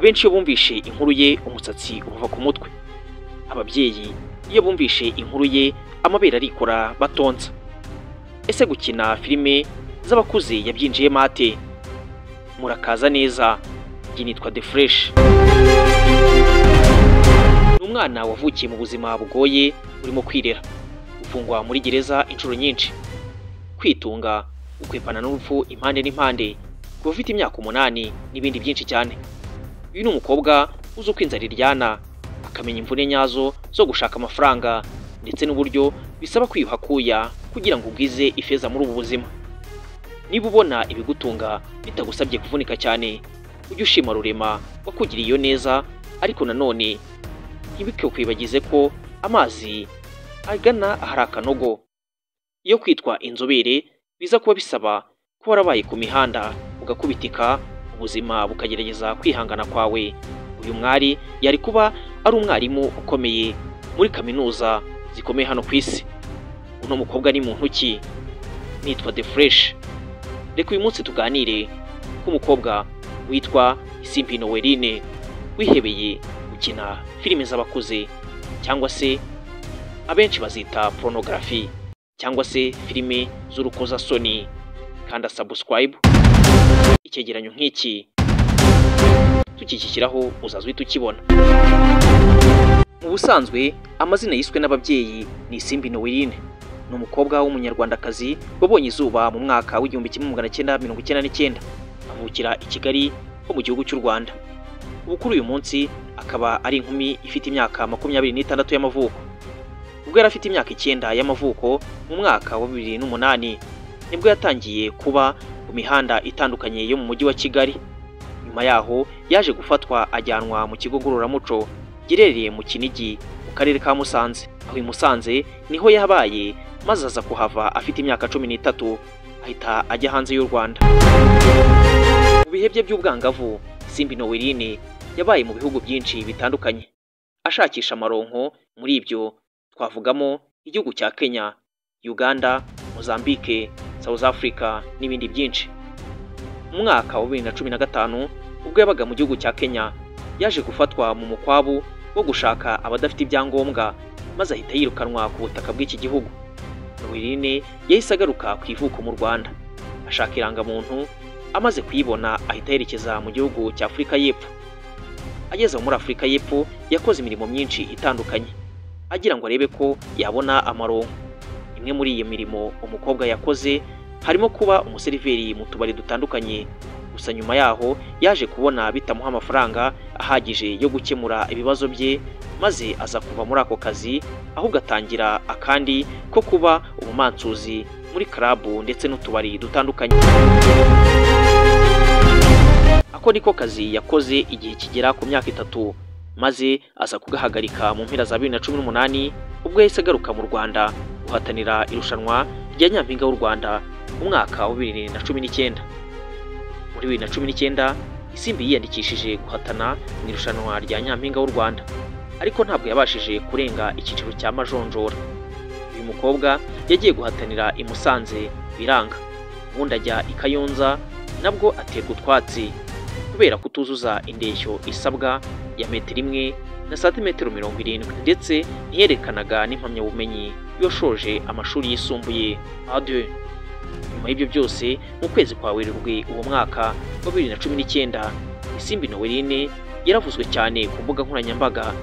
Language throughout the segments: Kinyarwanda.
Abenshi iyo bumvishe inkuru ye umusatsi uva ku mutwe. Ababyeyi iyo bumvishe inkuru ye amabere arikora batonsa. Ese gukina filime z'abakuze yabyinjiyemo ate? Murakaza neza, njye nitwa The Fresh. Ni umwana wavukiye mu buzima bugoye urimo kwirera, ufungwa muri gereza inshuro nyinshi, kwitunga, ukwepana n'urupfu impande n'impande, kuva ufite imyaka 8 n'ibindi byinshi cyane. Uyu ni umukobwa uzi uko inzara iryana, akamenya imvune nyazo zo gushaka amafaranga ndetse n'uburyo bisaba kwiyuhakuya kugira ngo ubwize ifeza muri ubu buzima. Niba ubona ibigutunga bitagusabye kuvunika cyane, ujye ushima Rurema wakugiriye iyo neza, ariko nanone ntibikwibagize ko amazi agana ahari akanogo. Iyo kwitwa inzobere biza kuba bisaba ko warabaye ku mihanda ugakubitika, ubuzima bukagerageza kwihangana kwawe. Uyu mwari yari kuba ari umwarimu ukomeye muri kaminuza zikomeye hano ku isi. Uno mukobwa ni muntu ki? Nitwa The Fresh. Reka uyu munsi tuganire ku mukobwa witwa Isimbi Noeline wihebeye gukina filime z'abakuze, cyangwa se abenshi bazita pornography, cyangwa se filime z'urukozasoni. Kanda subscribe. Icyegeranyo nk'iki tukikishyiraho uzaza uhita ukibona. Mu busanzwe amazina yiswe n'ababyeyi ni Isimbi Noeline. Ni umukobwa w'umunyarwandakazi wabonye izuba mu mwaka w'1999. Avukira i Kigali ho mu gihugu cy'u Rwanda. Ubu kuri uyu munsi akaba ari inkumi ifite imyaka 26 y'amavuko. Ubwo yari afite imyaka 9 y'amavuko mu mwaka wa 2008 nibwo yatangiye kuba ku mihanda itandukanye yo mu mujyi wa Kigali. Nyuma yaho yaje gufatwa ajyanwa mu kigo ngororamuco giherereye mu Kinigi mu karere ka Musanze. Aho i Musanze niho yabaye, maze aza kuhava afite imyaka 13 ahita ajya hanze y'u Rwanda. Mu bihe bye by'ubwangavu, Isimbi Noeline yabaye mu bihugu byinshi bitandukanye ashakisha amaronko. Muri ibyo twavugamo igihugu cya Kenya, Uganda, Mozambique, South Africa n'ibindi byinshi. Mu mwaka wa 2015 ubwo yabaga mu gihugu cya Kenya, yaje gufatwa mu mukwabu wo gushaka abadafite ibyangombwa, maze ahita yirukanwa ku butaka bw'iki gihugu. Noeline yahise agaruka ku ivuko mu Rwanda, ashaka irangamuntu. Amaze kuyibona ahita yerekeza mu gihugu cya Afurika y'Epfo. Ageze muri Afurika y'Epfo yakoze imirimo myinshi itandukanye agira ngo arebe ko yabona amaronko. Imwe muri iyo mirimo umukobwa yakoze harimo kuba umuseriveri mu tubari dutandukanye. Gusa nyuma yaho yaje kubona bitamuha amafaranga ahagije yo gukemura ibibazo bye, maze aza kuva muri ako kazi, ahubwo atangira akandi ko kuba umumansuzi muri club ndetse n'utubari dutandukanye. Ako niko kazi yakoze igihe kigera ku myaka 3, maze aza kugahagarika mu mpera za 2018 ubwo yahise agaruka mu Rwanda guhatanira irushanwa rya Nyampinga w'u Rwanda mu mwaka wa 2019. Muri 2019 Isimbi yiyandikishije guhatana mu irushanwa rya Nyampinga w'u Rwanda, ariko ntabwo yabashije kurenga icyiciro cya majonjora. Uyu mukobwa yagiye guhatanira i Musanze biranga, ubundi ajya i Kayonza nabwo aterwa utwatsi kubera kutuzuza indeshyo isabwa ya 1 na santimetero 70, ndetse ntiyerekanaga n'impamyabumenyi yoshoje amashuri yisumbuye A2. Nyuma y'ibyo byose, mu kwezi kwa Werurwe uwo mwaka wa 2019, Isimbi Noeline yaravuzwe cyane ku mbuga nkoranyambaga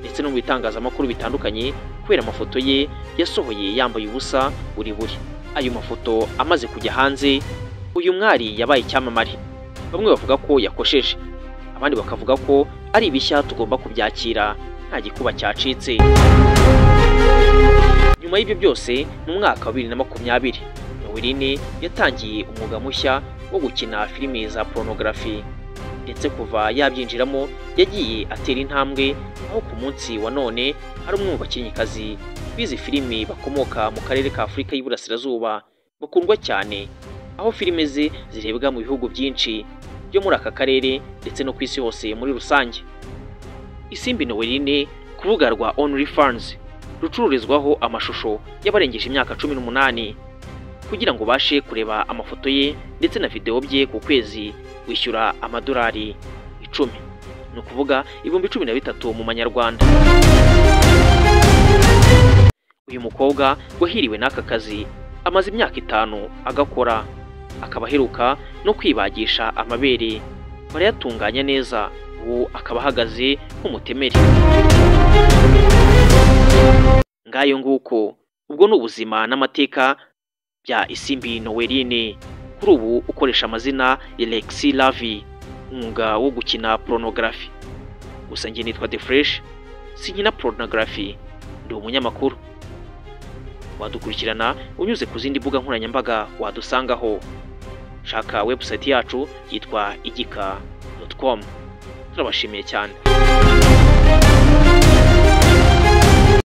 ndetse no mu bitangazamakuru bitandukanye kubera amafoto ye yasohoye yambaye ubusa buri. Ayo mafoto amaze kujya hanze, uyu mwari yabaye icyamamare. Bamwe bavuga ko yakosheje, abandi bakavuga ko ari ibishya tugomba kubyakira nta gikuba cyacitse. Nyuma y'ibyo byose, mu mwaka wa 2020 Noeline yatangiye umwuga mushya wo gukina filime za pornography, ndetse kuva yabyinjiramo yagiye atera intambwe, aho ku munsi wa none ari umwe mu bakinnyikazi bizi filime bakomoka mu karere ka Afurika y'Iburasirazuba bakundwa cyane, aho filime ze zirebwa mu bihugu byinshi byo muri aka karere ndetse no ku isi hose muri rusange. Isimbi Noeline ku rubuga rwa OnlyFans rucururizwaho amashusho y'abarengeje imyaka 18. Kugira ngo bashe kureba amafoto ye ndetse na video bye ku kwezi, wishyura amadolari 10. ni ukuvuga 13,000 mu manyarwanda. Uyu mukobwa wahiriwe n'aka kazi amaze imyaka 5 agakora, akaba aheruka no kwibagisha amabere barayatunganya neza, ubu akaba ahagaze nk'umutemeri. Ngayo nguko, ubwo ni ubuzima n'amateka bya Isimbi Noeline, kuri ubu ukoresha amazina ya Lexi Lavi, umwuga wo gukina pornography. Gusa njye nitwa The Fresh, sinkina pornography, ndi umunyamakuru. Wadukurikirana unyuze ku zindi mbuga nkoranyambaga wadusangaho. Shaka website yacu yitwa igika.com. Turabashimiye cyane.